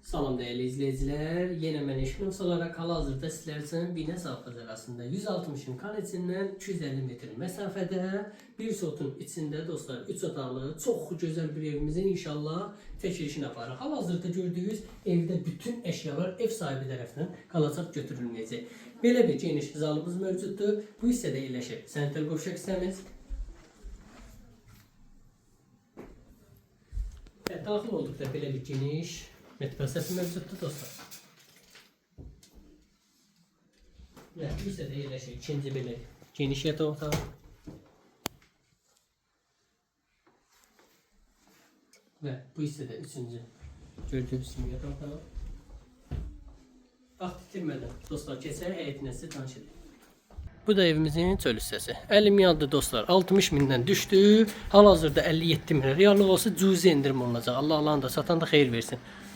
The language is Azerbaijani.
Salam değerli izleyiciler. Yine mən Eşqinus olarak hal-hazırda sizlər üçün Binə Safxaz arasında 160 kanetindən 250 metr məsafədə bir sotun içində dostlar 3 otaqlı çox gözəl bir evimizin inşallah çəkilişini aparırıq. Hal-hazırda gördüyünüz evdə bütün əşyalar ev sahibi tərəfindən qalacaq götürülməyəcək. Belə bir geniş zalımız mövcuddur. Bu hissədə yerləşir sanitar qovşaq hissəmiz. Daxil olduqda belə bir geniş mətbəxəsi mövcuddur dostlar. Və bu hissədə yerləşir ikinci belə geniş yataq otağı. Və bu hissədə üçüncü gördüyünüz kimi yataq otağı. Vaxt itirmədən dostlar keçək həyətinə sizə tanış edək. Bu da evimizin çöl hissəsi. 50 milyondur dostlar. 60 mindən düşdü. Hal-hazırda 57 min reallıq olsa cüzi endirim olunacaq. Allah Allah'ın da satan da xeyir versin.